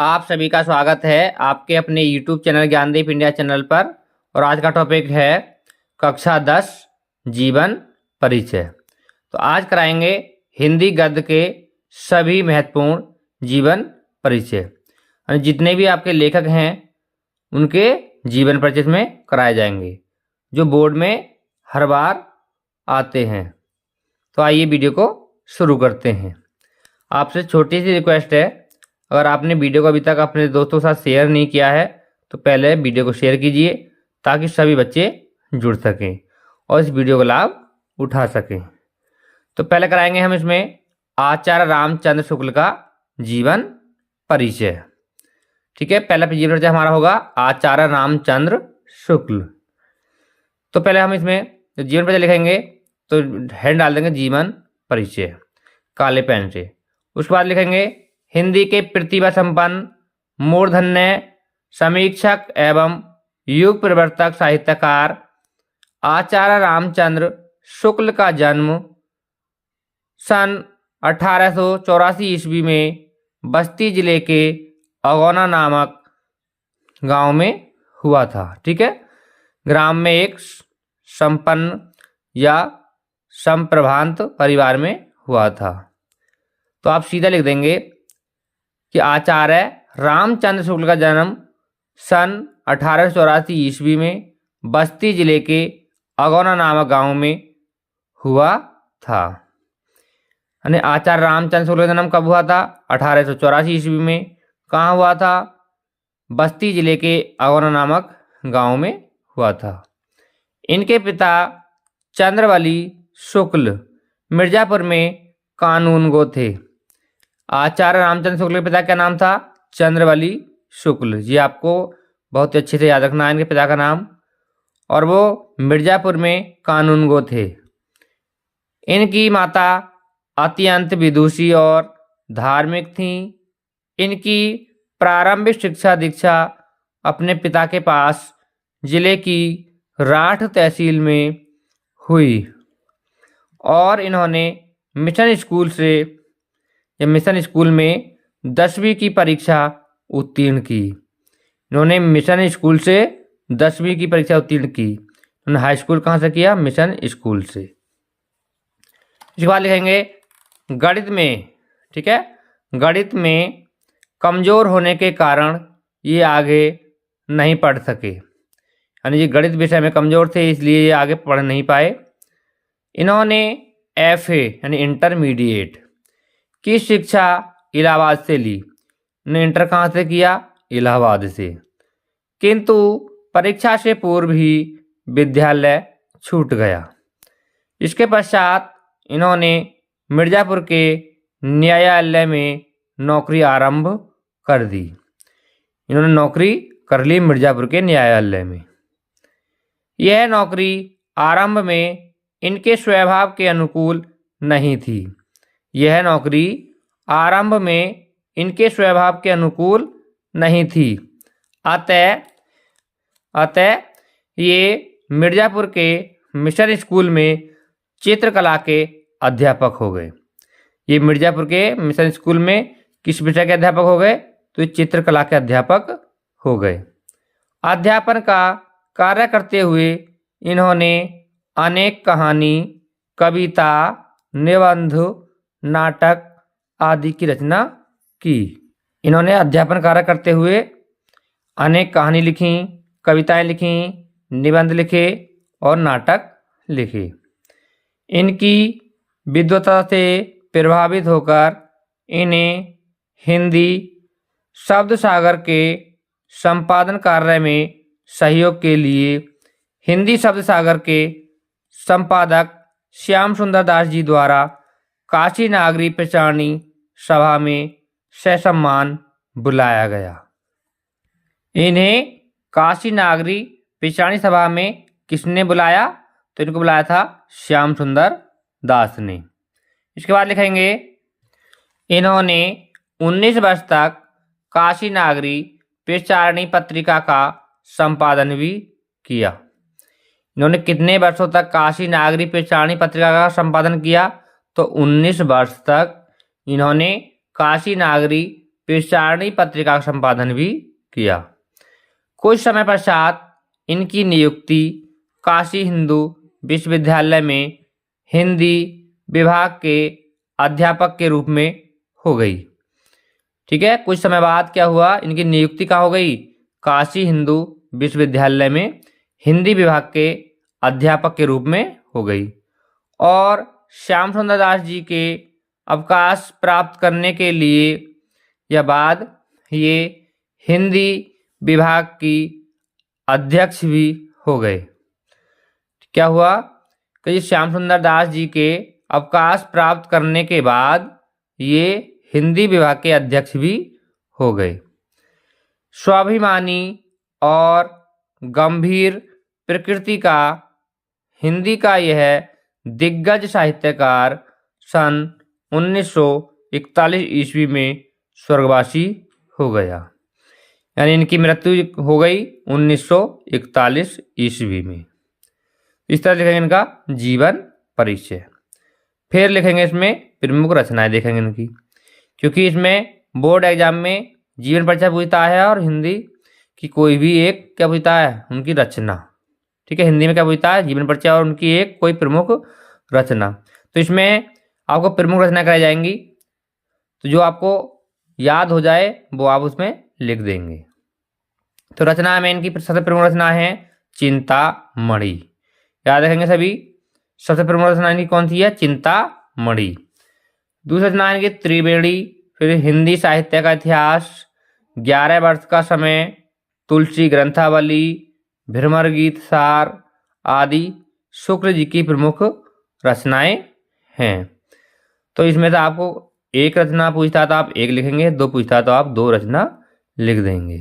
आप सभी का स्वागत है आपके अपने YouTube channel Gyandeep India channel पर। और आज का टॉपिक है कक्षा 10 जीवन परिचय। तो आज कराएंगे हिंदी गद्य के सभी महत्वपूर्ण जीवन परिचय, यानी जितने भी आपके लेखक हैं उनके जीवन परिचय में कराए जाएंगे, जो बोर्ड में हर बार आते हैं। तो आइए वीडियो को शुरू करते हैं। आपसे छोटी सी रिक्वेस्ट है, अगर आपने वीडियो को अभी तक अपने दोस्तों के साथ शेयर नहीं किया है तो पहले वीडियो को शेयर कीजिए ताकि सभी बच्चे जुड़ सकें और इस वीडियो का लाभ उठा सकें। तो पहले कराएंगे हम इसमें आचार्य रामचंद्र शुक्ल का जीवन परिचय। ठीक है, पहला जीवन परिचय हमारा होगा आचार्य रामचंद्र शुक्ल। तो पहले हम इसमें जीवन परिचय लिखेंगे तो हेड डाल देंगे जीवन परिचय काले पेन से। उसके बाद लिखेंगे हिंदी के प्रतिभा संपन्न मूर्धन्य समीक्षक एवं युग प्रवर्तक साहित्यकार आचार्य रामचंद्र शुक्ल का जन्म सन 1884 ईस्वी में बस्ती जिले के अगौना नामक गांव में हुआ था। ठीक है, ग्राम में एक संपन्न या संप्रभांत परिवार में हुआ था। तो आप सीधा लिख देंगे कि आचार्य रामचंद्र शुक्ल का जन्म सन 1884 ईस्वी में बस्ती जिले के अगौना नामक गांव में हुआ था। यानी आचार्य रामचंद्र शुक्ल का जन्म कब हुआ था? 1884 ईस्वी में। कहाँ हुआ था? बस्ती जिले के अगौना नामक गांव में हुआ था। इनके पिता चंद्रवली शुक्ल मिर्जापुर में कानूनगो थे। आचार्य रामचंद्र शुक्ल के पिता का नाम था चंद्रवली शुक्ल। ये आपको बहुत अच्छे से याद रखना है इनके पिता का नाम। और वो मिर्जापुर में कानूनगो थे। इनकी माता अत्यंत विदुषी और धार्मिक थीं। इनकी प्रारंभिक शिक्षा दीक्षा अपने पिता के पास जिले की राठ तहसील में हुई और इन्होंने मिशन स्कूल में 10वीं की परीक्षा उत्तीर्ण की। इन्होंने मिशन स्कूल से 10वीं की परीक्षा उत्तीर्ण की। उन्होंने हाई स्कूल कहाँ से किया? मिशन स्कूल से। इसके बाद लिखेंगे गणित में। ठीक है, गणित में कमजोर होने के कारण ये आगे नहीं पढ़ सके, यानी ये गणित विषय में कमजोर थे इसलिए ये आगे पढ़ नहीं पाए। इन्होंने FA यानी इंटरमीडिएट की शिक्षा इलाहाबाद से ली। इन्होंने इंटर कहाँ से किया? इलाहाबाद से। किंतु परीक्षा से पूर्व ही विद्यालय छूट गया। इसके पश्चात इन्होंने मिर्जापुर के न्यायालय में नौकरी आरंभ कर दी। इन्होंने नौकरी कर ली मिर्जापुर के न्यायालय में। यह नौकरी आरंभ में इनके स्वभाव के अनुकूल नहीं थी। यह नौकरी आरंभ में इनके स्वभाव के अनुकूल नहीं थी। अतः ये मिर्जापुर के मिशन स्कूल में चित्रकला के अध्यापक हो गए। ये मिर्जापुर के मिशन स्कूल में किस विषय के अध्यापक हो गए? तो ये चित्रकला के अध्यापक हो गए। अध्यापन का कार्य करते हुए इन्होंने अनेक कहानी, कविता, निबंध, नाटक आदि की रचना की। इन्होंने अध्यापन कार्य करते हुए अनेक कहानी लिखी, कविताएं लिखी, निबंध लिखे और नाटक लिखे। इनकी विद्वता से प्रभावित होकर इन्हें हिंदी शब्द सागर के संपादन कार्य में सहयोग के लिए हिंदी शब्द सागर के संपादक श्याम सुंदर दास जी द्वारा काशी नागरी पिचानी सभा में ससम्मान बुलाया गया। इन्हें काशी नागरी पिचानी सभा में किसने बुलाया? तो इनको बुलाया था श्याम सुंदर दास ने। इसके बाद लिखेंगे इन्होंने 19 वर्ष तक काशी नागरी पिचारणी पत्रिका का संपादन भी किया। इन्होंने कितने वर्षों तक काशी नागरी पिचारणी पत्रिका का संपादन किया? तो 19 वर्ष तक इन्होंने काशी नागरी प्रसारणी पत्रिका का संपादन भी किया। कुछ समय पश्चात इनकी नियुक्ति काशी हिंदू विश्वविद्यालय में हिंदी विभाग के अध्यापक के रूप में हो गई। ठीक है, कुछ समय बाद क्या हुआ, इनकी नियुक्ति कहाँ हो गई, काशी हिंदू विश्वविद्यालय में हिंदी विभाग के अध्यापक के रूप में हो गई। और श्याम सुंदर दास जी के अवकाश प्राप्त करने के लिए या बाद ये हिंदी विभाग की अध्यक्ष भी हो गए। क्या हुआ कि श्याम सुंदर दास जी के अवकाश प्राप्त करने के बाद ये हिंदी विभाग के अध्यक्ष भी हो गए। स्वाभिमानी और गंभीर प्रकृति का हिंदी का यह दिग्गज साहित्यकार सन 1941 ईस्वी में स्वर्गवासी हो गया। यानी इनकी मृत्यु हो गई 1941 ईस्वी में। इस तरह लिखेंगे इनका जीवन परिचय। फिर लिखेंगे इसमें प्रमुख रचनाएं देखेंगे इनकी, क्योंकि इसमें बोर्ड एग्जाम में जीवन परिचय पूछता है और हिंदी की कोई भी एक क्या पूछता है, उनकी रचना। ठीक है, हिंदी में क्या पूछता है, जीवन परिचय और उनकी एक कोई प्रमुख रचना। तो इसमें आपको प्रमुख रचना कराई जाएंगी, तो जो आपको याद हो जाए वो आप उसमें लिख देंगे। तो रचना में इनकी सबसे प्रमुख रचना है चिंतामणि। याद रखेंगे सभी, सबसे प्रमुख रचना इनकी कौन सी है, चिंतामणि। दूसरी रचना इनकी त्रिवेणी, फिर हिंदी साहित्य का इतिहास, 11 वर्ष का समय, तुलसी ग्रंथावली, भ्रमर गीत सार आदि शुक्ल जी की प्रमुख रचनाएं हैं। तो इसमें से आपको एक रचना पूछता तो आप एक लिखेंगे, दो पूछता तो आप दो रचना लिख देंगे।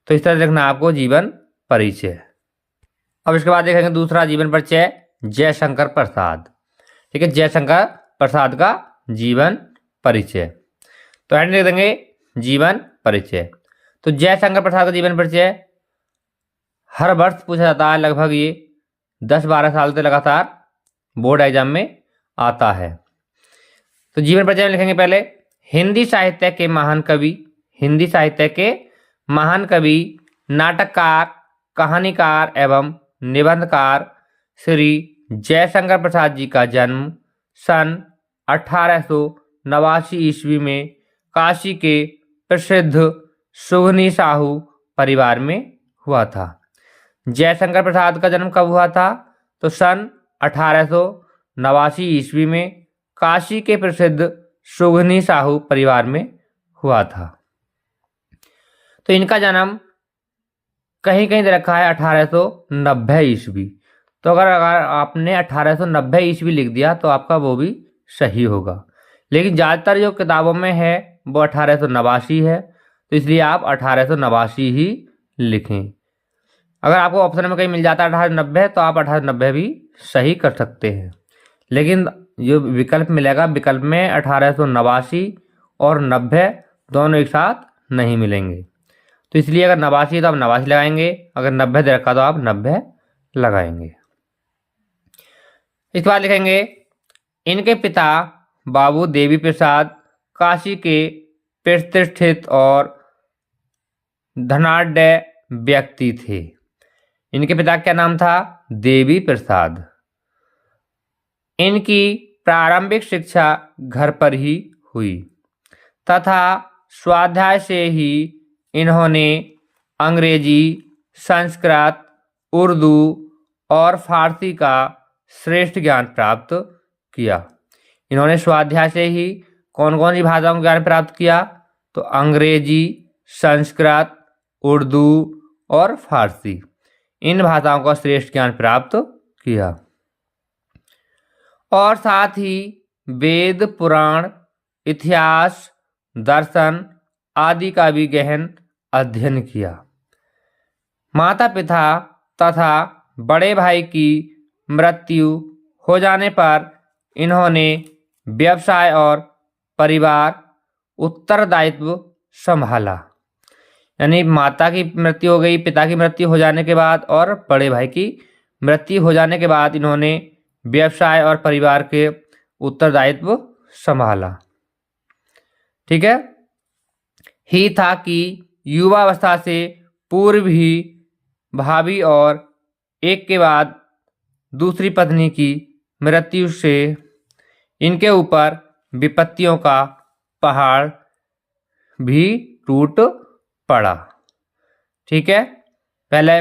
तो इस तरह लिखना आपको जीवन परिचय। अब इसके बाद देखेंगे दूसरा जीवन परिचय, जयशंकर प्रसाद। ठीक है, जयशंकर प्रसाद का जीवन परिचय। तो एंड लिख देंगे जीवन परिचय। तो जयशंकर प्रसाद का जीवन परिचय हर वर्ष पूछा जाता है, लगभग ये 10-12 साल से लगातार बोर्ड एग्जाम में आता है। तो जीवन परिचय में लिखेंगे पहले हिंदी साहित्य के महान कवि, हिंदी साहित्य के महान कवि, नाटककार, कहानीकार एवं निबंधकार श्री जयशंकर प्रसाद जी का जन्म सन 1889 ईस्वी में काशी के प्रसिद्ध सुगनी साहू परिवार में हुआ था। जयशंकर प्रसाद का जन्म कब हुआ था, तो सन 1889 ईस्वी में काशी के प्रसिद्ध सुगनी साहू परिवार में हुआ था। तो इनका जन्म कहीं कहीं दे रखा है 1890 ईस्वी। तो अगर आपने 1890 ईस्वी लिख दिया तो आपका वो भी सही होगा, लेकिन ज़्यादातर जो किताबों में है वो 1889 है, तो इसलिए आप 1889 ही लिखें। अगर आपको ऑप्शन में कहीं मिल जाता है 1890 तो आप 1890 भी सही कर सकते हैं, लेकिन जो विकल्प मिलेगा विकल्प में 1889 और 90 दोनों एक साथ नहीं मिलेंगे। तो इसलिए अगर 89 तो आप 89 लगाएंगे, अगर 90 दे रखा तो आप 90 लगाएंगे। इसके बाद लिखेंगे इनके पिता बाबू देवी प्रसाद काशी के प्रतिष्ठित और धनाढ्य व्यक्ति थे। इनके पिता का क्या नाम था, देवी प्रसाद। इनकी प्रारंभिक शिक्षा घर पर ही हुई तथा स्वाध्याय से ही इन्होंने अंग्रेजी, संस्कृत, उर्दू और फारसी का श्रेष्ठ ज्ञान प्राप्त किया। इन्होंने स्वाध्याय से ही कौन कौन सी भाषाओं का ज्ञान प्राप्त किया, तो अंग्रेजी, संस्कृत, उर्दू और फारसी, इन भाषाओं का श्रेष्ठ ज्ञान प्राप्त किया। और साथ ही वेद, पुराण, इतिहास, दर्शन आदि का भी गहन अध्ययन किया। माता पिता तथा बड़े भाई की मृत्यु हो जाने पर इन्होंने व्यवसाय और परिवार उत्तरदायित्व संभाला। यानी माता की मृत्यु हो गई, पिता की मृत्यु हो जाने के बाद और बड़े भाई की मृत्यु हो जाने के बाद इन्होंने व्यवसाय और परिवार के उत्तरदायित्व संभाला। ठीक है, ही था कि युवावस्था से पूर्व ही भाभी और एक के बाद दूसरी पत्नी की मृत्यु से इनके ऊपर विपत्तियों का पहाड़ भी टूट पड़ा। ठीक है, पहले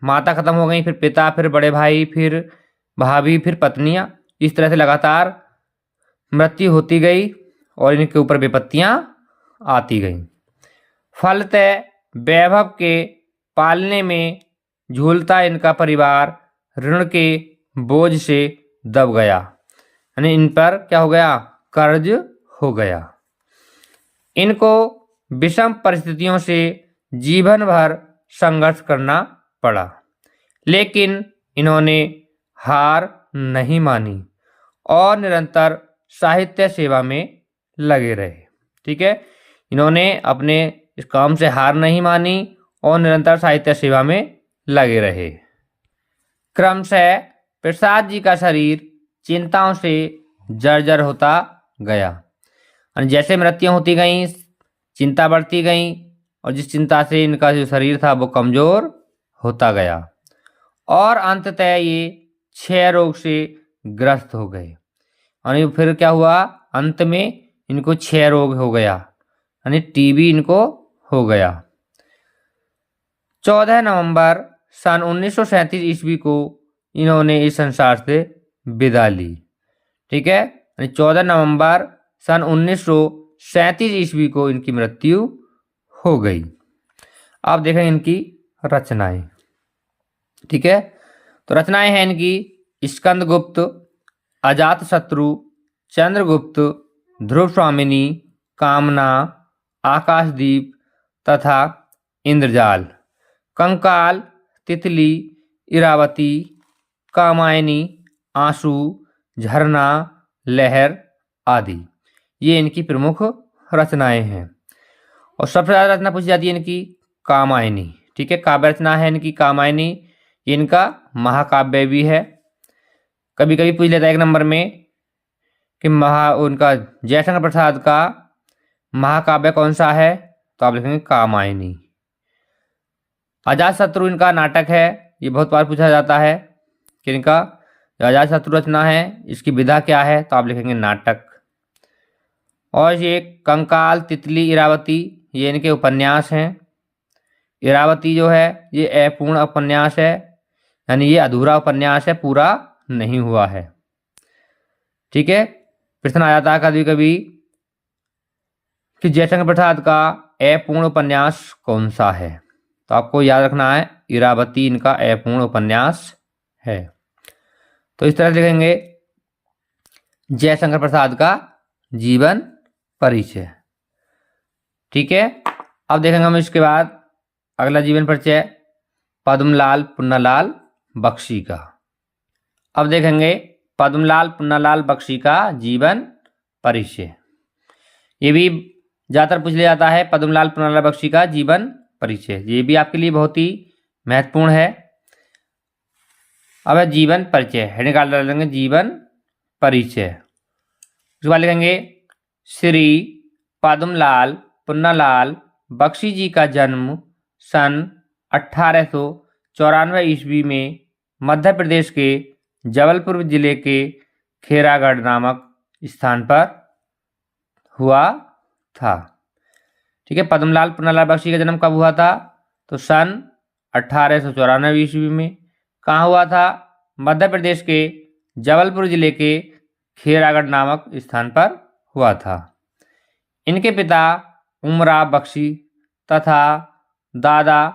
माता खत्म हो गई, फिर पिता, फिर बड़े भाई, फिर भाभी, फिर पत्नियां, इस तरह से लगातार मृत्यु होती गई और इनके ऊपर विपत्तियां आती गईं। फलतः वैभव के पालने में झूलता इनका परिवार ऋण के बोझ से दब गया, यानी इन पर क्या हो गया, कर्ज हो गया। इनको विषम परिस्थितियों से जीवन भर संघर्ष करना पड़ा, लेकिन इन्होंने हार नहीं मानी और निरंतर साहित्य सेवा में लगे रहे। ठीक है, इन्होंने अपने इस काम से हार नहीं मानी और निरंतर साहित्य सेवा में लगे रहे। क्रमशः प्रसाद जी का शरीर चिंताओं से जर्जर होता गया, और जैसे मृत्युआं होती गईं, चिंता बढ़ती गई और जिस चिंता से इनका जो शरीर था वो कमजोर होता गया और अंततः ये क्षय रोग से ग्रस्त हो गए। और फिर क्या हुआ, अंत में इनको क्षय रोग हो गया, यानी टीबी इनको हो गया। 14 नवंबर सन 1937 ईस्वी को इन्होंने इस संसार से विदा ली। ठीक है, 14 नवंबर सन 1937 ईस्वी को इनकी मृत्यु हो गई। आप देखें इनकी रचनाएं। ठीक है, तो रचनाएं हैं इनकी स्कंदगुप्त, अजातशत्रु, चंद्रगुप्त, ध्रुव स्वामिनी, कामना, आकाशदीप तथा इंद्रजाल, कंकाल, तितली, इरावती, कामायनी, आंसू, झरना, लहर आदि, ये इनकी प्रमुख रचनाएं हैं। और सबसे ज़्यादा रचना पूछी जाती है इनकी कामायनी। ठीक है, काव्य रचना है इनकी कामायनी, इनका महाकाव्य भी है। कभी कभी पूछ लेता है 1 नंबर में कि उनका जयशंकर प्रसाद का महाकाव्य कौन सा है, तो आप लिखेंगे कामायनी। अजातशत्रु इनका नाटक है, ये बहुत बार पूछा जाता है कि इनका जो अजातशत्रु रचना है इसकी विधा क्या है, तो आप लिखेंगे नाटक। और ये कंकाल, तितली, इरावती, ये इनके उपन्यास हैं। इरावती जो है ये अपूर्ण उपन्यास है, यानी ये अधूरा उपन्यास है, पूरा नहीं हुआ है। ठीक है, प्रश्न आ जाता है कभी कभी कि जयशंकर प्रसाद का अपूर्ण उपन्यास कौन सा है, तो आपको याद रखना है इरावती इनका अपूर्ण उपन्यास है। तो इस तरह से लिखेंगे जयशंकर प्रसाद का जीवन परिचय। ठीक है, अब देखेंगे हम इसके बाद अगला जीवन परिचय पद्मलाल पुन्नालाल बख्शी का। अब देखेंगे पद्मलाल पुन्नालाल बख्शी का जीवन परिचय। ये भी ज़्यादातर पूछ लिया जाता है, पद्मलाल पुन्नालाल बख्शी का जीवन परिचय, ये भी आपके लिए बहुत ही महत्वपूर्ण है। अब है जीवन परिचय, हेडिंग डाल देंगे जीवन परिचय। उसके बाद लिखेंगे श्री पद्मलाल पुन्नालाल बख्शी जी का जन्म सन 1894 ईस्वी में मध्य प्रदेश के जबलपुर जिले के खेरागढ़ नामक स्थान पर हुआ था। ठीक है, पद्मलाल पुन्नालाल बख्शी का जन्म कब हुआ था, तो सन 1894 ईस्वी में। कहाँ हुआ था, मध्य प्रदेश के जबलपुर जिले के खेरागढ़ नामक स्थान पर हुआ था। इनके पिता उमराव बख्शी तथा दादा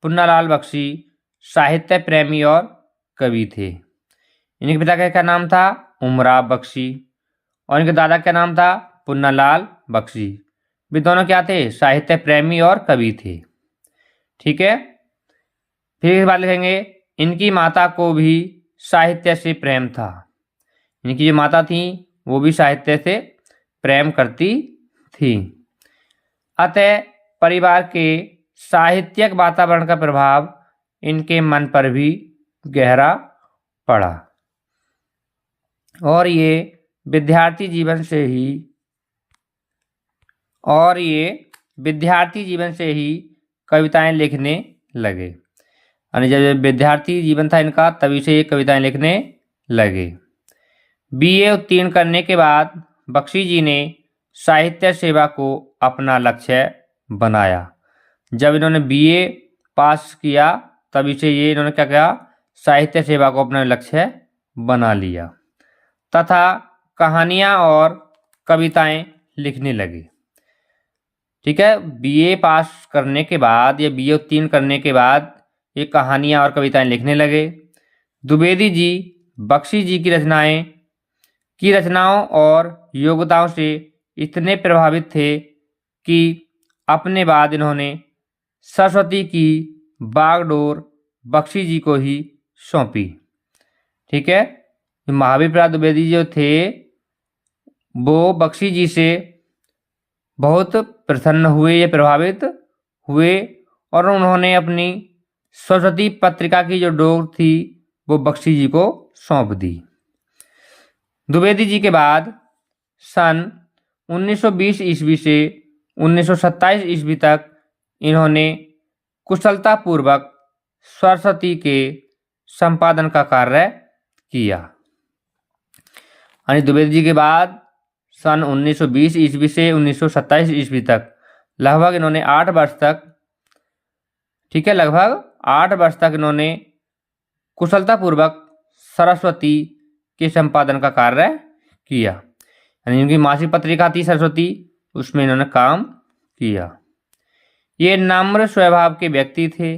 पुन्नालाल बख्शी साहित्य प्रेमी और कवि थे। इनके पिता का क्या नाम था, उमराव बख्शी, और इनके दादा का नाम था पुन्नालाल बख्शी। वे दोनों क्या थे, साहित्य प्रेमी और कवि थे। ठीक है, फिर इस बात लिखेंगे इनकी माता को भी साहित्य से प्रेम था। इनकी जो माता थी वो भी साहित्य से प्रेम करती थी। अतः परिवार के साहित्यिक वातावरण का प्रभाव इनके मन पर भी गहरा पड़ा और ये विद्यार्थी जीवन से ही विद्यार्थी जीवन से ही कविताएं लिखने लगे। यानी जब विद्यार्थी जीवन था इनका तभी से ये कविताएं लिखने लगे। बीए उत्तीर्ण करने के बाद बख्शी जी ने साहित्य सेवा को अपना लक्ष्य बनाया। जब इन्होंने बीए पास किया तभी से ये इन्होंने क्या किया, साहित्य सेवा को अपना लक्ष्य बना लिया तथा कहानियाँ और कविताएं लिखने लगे। ठीक है, बीए पास करने के बाद या बीए उत्तीर्ण करने के बाद ये कहानियाँ और कविताएं लिखने लगे। द्विवेदी जी बख्शी जी की रचनाओं और योग्यताओं से इतने प्रभावित थे कि अपने बाद इन्होंने सरस्वती की बागडोर बख्शी जी को ही सौंपी। ठीक है, महावीर प्रसाद द्विवेदी जो थे वो बख्शी जी से बहुत प्रसन्न हुए या प्रभावित हुए और उन्होंने अपनी सरस्वती पत्रिका की जो डोर थी वो बख्शी जी को सौंप दी। द्विवेदी जी के बाद सन 1920 ईस्वी से 1927 ईस्वी तक इन्होंने कुशलतापूर्वक सरस्वती के संपादन का कार्य किया। यानी द्विवेदी जी के बाद सन 1920 ईस्वी से 1927 ईस्वी तक लगभग इन्होंने 8 वर्ष तक, ठीक है, लगभग 8 वर्ष तक इन्होंने कुशलतापूर्वक सरस्वती के संपादन का कार्य किया। यानी इनकी मासिक पत्रिका थी सरस्वती, उसमें इन्होंने काम किया। ये नम्र स्वभाव के व्यक्ति थे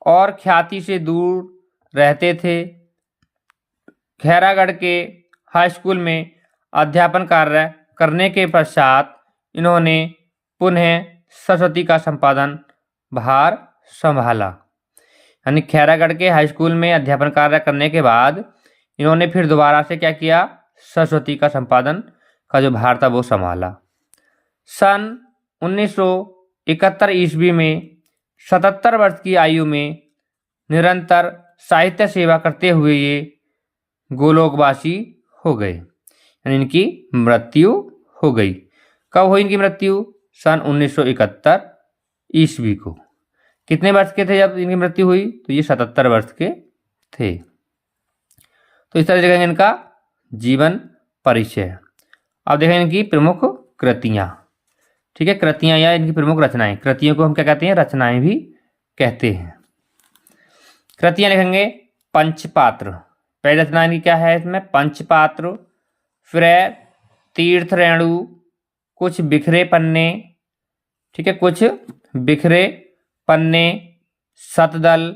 और ख्याति से दूर रहते थे। खैरागढ़ के हाई स्कूल में अध्यापन कार्य करने के पश्चात इन्होंने पुनः सरस्वती का संपादन भार संभाला। यानी खैरागढ़ के हाई स्कूल में अध्यापन कार्य करने के बाद इन्होंने फिर दोबारा से क्या किया, सरस्वती का संपादन का जो भार था वो संभाला। सन 1971 ईस्वी में 77 वर्ष की आयु में निरंतर साहित्य सेवा करते हुए ये गोलोकवासी हो गए। यानी इनकी मृत्यु हो गई। कब हुई इनकी मृत्यु? सन 1971 ईस्वी को। कितने वर्ष के थे जब इनकी मृत्यु हुई? तो ये 77 वर्ष के थे। तो इस तरह देखेंगे इनका जीवन परिचय। अब देखेंगे इनकी प्रमुख कृतियाँ। ठीक है, कृतियाँ या इनकी प्रमुख रचनाएं। कृतियों को हम क्या कहते हैं? रचनाएं भी कहते हैं। कृतियाँ लिखेंगे पंचपात्र। पहली रचना इनकी क्या है? इसमें पंचपात्र, फिर तीर्थ रेणु, कुछ बिखरे पन्ने, ठीक है, कुछ बिखरे पन्ने, शतदल,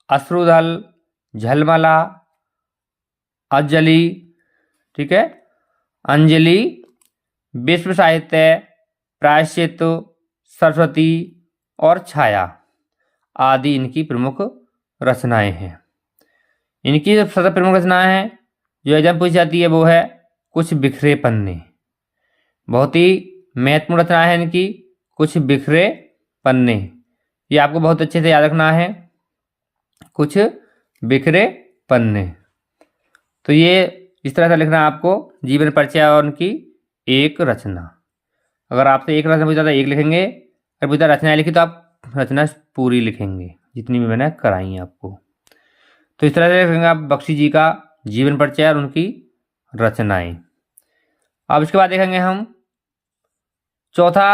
अश्रुदल, झलमला, अंजलि, ठीक है, अंजलि, विश्व साहित्य, प्रायश्चित, सरस्वती और छाया आदि इनकी प्रमुख रचनाएं हैं। इनकी जो सबसे प्रमुख रचनाएं हैं जो एग्जाम पूछी जाती है वो है कुछ बिखरे पन्ने। बहुत ही महत्वपूर्ण रचना है इनकी कुछ बिखरे पन्ने। ये आपको बहुत अच्छे से याद रखना है, कुछ बिखरे पन्ने। तो ये इस तरह से लिखना है आपको, जीवन परिचय और उनकी एक रचना। अगर आपसे एक रचना पूछा तो एक लिखेंगे, अगर पूछा रचनाएं लिखी तो आप रचना पूरी लिखेंगे जितनी भी मैंने कराई है आपको। तो इस तरह से लिखेंगे आप बख्शी जी का जीवन परिचय और उनकी रचनाएं। अब इसके बाद देखेंगे हम चौथा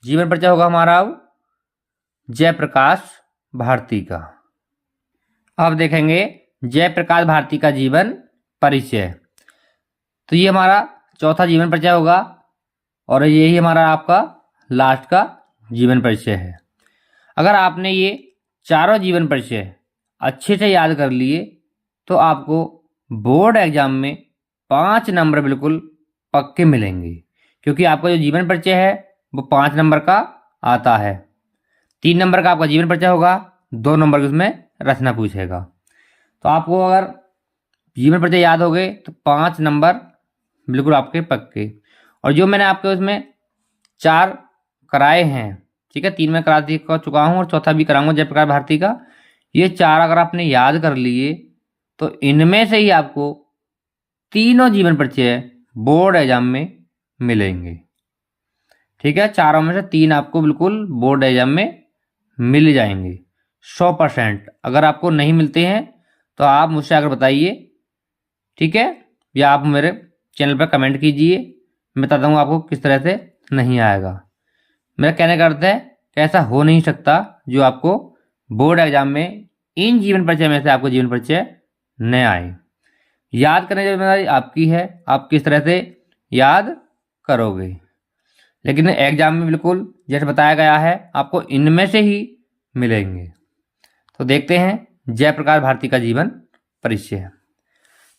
जीवन परिचय होगा हमारा अब जयप्रकाश भारती का। अब देखेंगे जयप्रकाश भारती का जीवन परिचय। तो ये हमारा चौथा जीवन परिचय होगा और यही हमारा आपका लास्ट का जीवन परिचय है। अगर आपने ये चारों जीवन परिचय अच्छे से याद कर लिए तो आपको बोर्ड एग्जाम में 5 नंबर बिल्कुल पक्के मिलेंगे, क्योंकि आपका जो जीवन परिचय है वो 5 नंबर का आता है। 3 नंबर का आपका जीवन परिचय होगा, 2 नंबर की उसमें रचना पूछेगा। तो आपको अगर जीवन परिचय याद हो गए तो 5 नंबर बिल्कुल आपके पक्के। और जो मैंने आपके उसमें 4 कराए हैं, ठीक है, 3 मैं करा चुका हूँ और चौथा भी कराऊंगा जयप्रकाश भारती का। ये 4 अगर आपने याद कर लिए तो इनमें से ही आपको तीनों जीवन परिचय बोर्ड एग्जाम में मिलेंगे। ठीक है, चारों में से 3 आपको बिल्कुल बोर्ड एग्जाम में मिल जाएंगे 100%। अगर आपको नहीं मिलते हैं तो आप मुझसे आकर बताइए, ठीक है, या आप मेरे चैनल पर कमेंट कीजिए, मैं बताता हूँ आपको किस तरह से नहीं आएगा। मेरा कहने का अर्थ है कि ऐसा हो नहीं सकता जो आपको बोर्ड एग्जाम में इन जीवन परिचय में से आपको जीवन परिचय न आए। याद करने की जिम्मेदारी आपकी है, आप किस तरह से याद करोगे। लेकिन एग्जाम में बिल्कुल जैसे बताया गया है आपको इनमें से ही मिलेंगे। तो देखते हैं जयप्रकाश भारती का जीवन परिचय।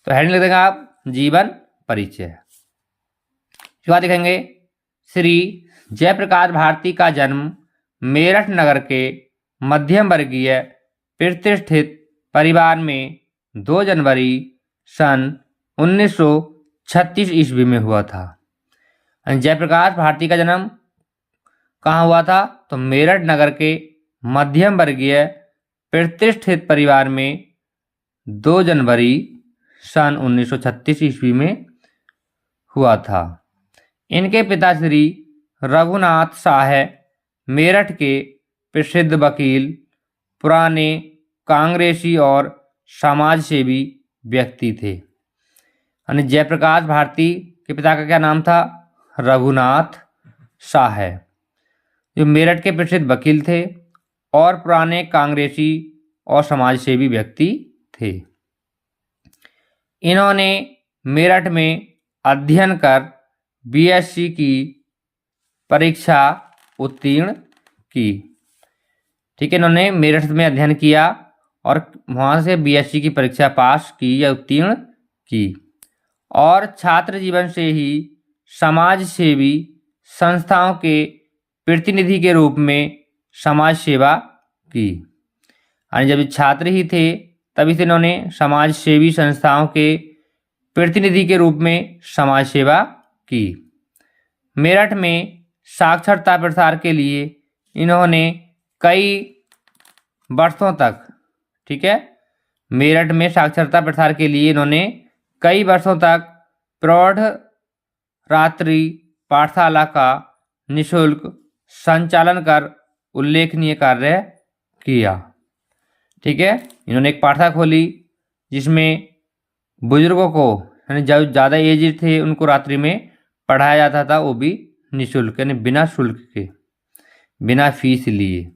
तो हेडिंग लिख देंगे आप जीवन परिचय। शुरुआत देखेंगे, श्री जयप्रकाश भारती का जन्म मेरठ नगर के मध्यम वर्गीय प्रतिष्ठित परिवार में 2 जनवरी सन 1936 ईस्वी में हुआ था। जयप्रकाश भारती का जन्म कहाँ हुआ था? तो मेरठ नगर के मध्यम वर्गीय प्रतिष्ठित परिवार में 2 जनवरी सन 1936 ईस्वी में हुआ था। इनके पिता श्री रघुनाथ शाह मेरठ के प्रसिद्ध वकील, पुराने कांग्रेसी और समाजसेवी व्यक्ति थे। यानी जयप्रकाश भारती के पिता का क्या नाम था? रघुनाथ शाह, जो मेरठ के प्रसिद्ध वकील थे और पुराने कांग्रेसी और समाजसेवी व्यक्ति थे। इन्होंने मेरठ में अध्ययन कर बीएससी की परीक्षा उत्तीर्ण की। ठीक है, इन्होंने मेरठ में अध्ययन किया और वहाँ से बीएससी की परीक्षा पास की या उत्तीर्ण की, और छात्र जीवन से ही समाज सेवी संस्थाओं के प्रतिनिधि के रूप में समाज सेवा की। यानी जब छात्र ही थे तभी से इन्होंने समाज सेवी संस्थाओं के प्रतिनिधि के रूप में समाज सेवा की। मेरठ में साक्षरता प्रसार के लिए इन्होंने कई वर्षों तक, ठीक है, मेरठ में साक्षरता प्रसार के लिए इन्होंने कई वर्षों तक प्रौढ़ रात्रि पाठशाला का निःशुल्क संचालन कर उल्लेखनीय कार्य किया। ठीक है, इन्होंने एक पाठशाला खोली जिसमें बुजुर्गों को, यानी जो ज़्यादा एज थे उनको रात्रि में पढ़ाया जाता था, वो भी निःशुल्क, यानी बिना शुल्क के, बिना फीस लिए।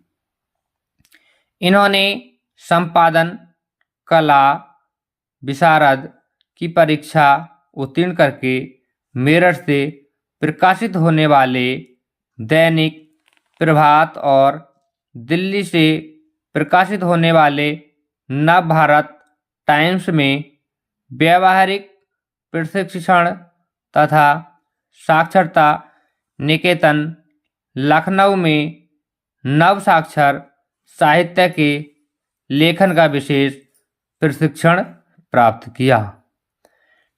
इन्होंने संपादन कला विशारद की परीक्षा उत्तीर्ण करके मेरठ से प्रकाशित होने वाले दैनिक प्रभात और दिल्ली से प्रकाशित होने वाले नवभारत टाइम्स में व्यावहारिक प्रशिक्षण तथा साक्षरता निकेतन लखनऊ में नव साक्षर साहित्य के लेखन का विशेष प्रशिक्षण प्राप्त किया।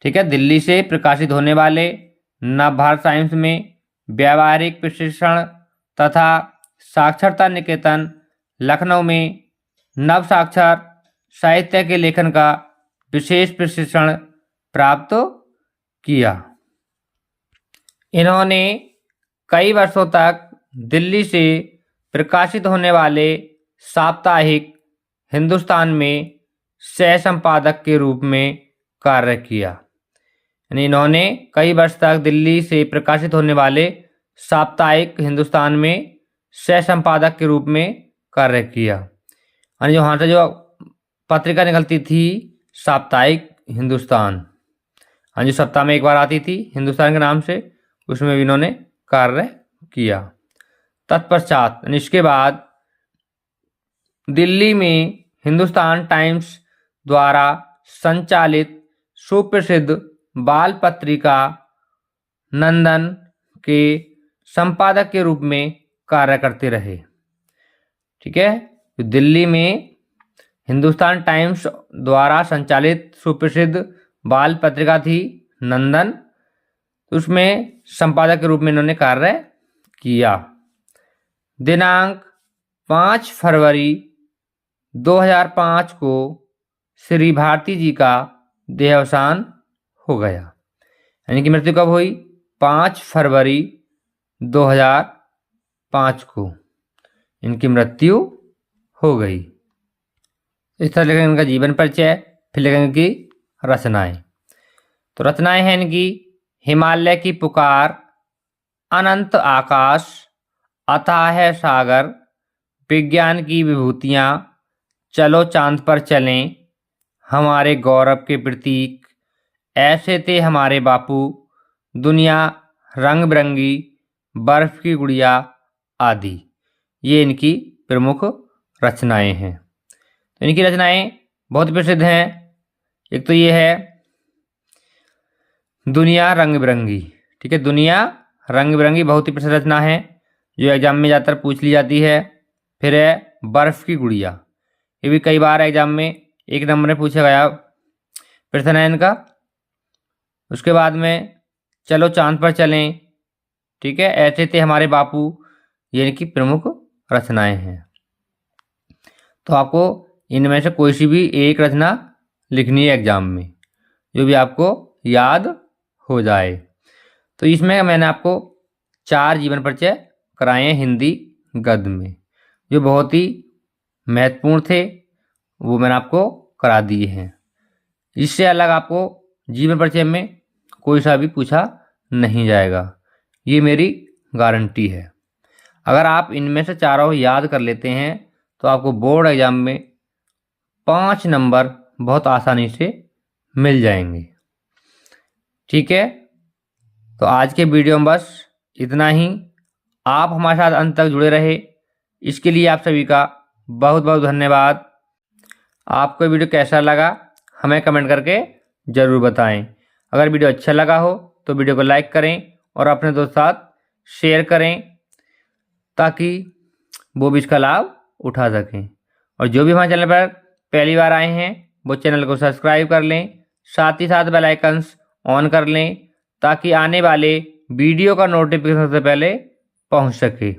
ठीक है, दिल्ली से प्रकाशित होने वाले नवभारत टाइम्स में व्यावहारिक प्रशिक्षण तथा साक्षरता निकेतन लखनऊ में नव साक्षर साहित्य के लेखन का विशेष प्रशिक्षण प्राप्त किया। इन्होंने कई वर्षों तक दिल्ली से प्रकाशित होने वाले साप्ताहिक हिंदुस्तान में सह संपादक के रूप में कार्य किया। यानी इन्होंने कई वर्ष तक दिल्ली से प्रकाशित होने वाले साप्ताहिक हिंदुस्तान में सह संपादक के रूप में कार्य किया। यानी जो वहाँ से जो पत्रिका निकलती थी साप्ताहिक हिंदुस्तान, हाँ, जो सप्ताह में एक बार आती थी हिंदुस्तान के नाम से, उसमें भी इन्होंने कार्य किया। तत्पश्चात इसके बाद दिल्ली में हिंदुस्तान टाइम्स द्वारा संचालित सुप्रसिद्ध बाल पत्रिका नंदन के संपादक के रूप में कार्य करते रहे। ठीक है, तो दिल्ली में हिंदुस्तान टाइम्स द्वारा संचालित सुप्रसिद्ध बाल पत्रिका थी नंदन, उसमें संपादक के रूप में इन्होंने कार्य किया। दिनांक 5 फरवरी 2005 को श्री भारती जी का देहावसान हो गया। यानी कि मृत्यु कब हुई? 5 फरवरी 2005 को इनकी मृत्यु हो गई। इस तरह लिखेंगे इनका जीवन परिचय, फिर लिखेंगे इनकी रचनाएं। तो रचनाएं हैं इनकी: हिमालय की पुकार, अनंत आकाश, अथाह सागर, विज्ञान की विभूतियाँ, चलो चांद पर चलें, हमारे गौरव के प्रतीक, ऐसे थे हमारे बापू, दुनिया रंग बिरंगी, बर्फ की गुड़िया आदि। ये इनकी प्रमुख रचनाएं हैं। तो इनकी रचनाएं बहुत प्रसिद्ध हैं। एक तो ये है दुनिया रंग बिरंगी, ठीक है, दुनिया रंग बिरंगी बहुत ही प्रसिद्ध रचना है जो एग्जाम में ज़्यादातर पूछ ली जाती है। फिर है बर्फ़ की गुड़िया, ये भी कई बार एग्जाम में 1 नंबर में पूछा गया प्रश्न है इनका। उसके बाद में चलो चांद पर चलें, ठीक है, ऐसे थे हमारे बापू, ये इनकी प्रमुख रचनाएं हैं। तो आपको इनमें से कोई सी भी एक रचना लिखनी है एग्जाम में, जो भी आपको याद हो जाए। तो इसमें मैंने आपको 4 जीवन परिचय कराए हैं हिंदी गद्य में, जो बहुत ही महत्वपूर्ण थे, वो मैंने आपको करा दिए हैं। इससे अलग आपको जीवन परिचय में कोई सा भी पूछा नहीं जाएगा, ये मेरी गारंटी है। अगर आप इनमें से चारों याद कर लेते हैं तो आपको बोर्ड एग्जाम में 5 नंबर बहुत आसानी से मिल जाएंगे, ठीक है। तो आज के वीडियो में बस इतना ही। आप हमारे साथ अंत तक जुड़े रहे, इसके लिए आप सभी का बहुत बहुत धन्यवाद। आपको वीडियो कैसा लगा हमें कमेंट करके ज़रूर बताएं। अगर वीडियो अच्छा लगा हो तो वीडियो को लाइक करें और अपने दोस्तों के साथ शेयर करें, ताकि वो भी इसका लाभ उठा सकें। और जो भी हमारे चैनल पर पहली बार आए हैं वो चैनल को सब्सक्राइब कर लें, साथ ही साथ बेल आइकन्स ऑन कर लें, ताकि आने वाले वीडियो का नोटिफिकेशन सबसे पहले पहुंच सके।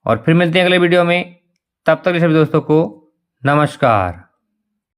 और फिर मिलते हैं अगले वीडियो में, तब तक सभी दोस्तों को नमस्कार।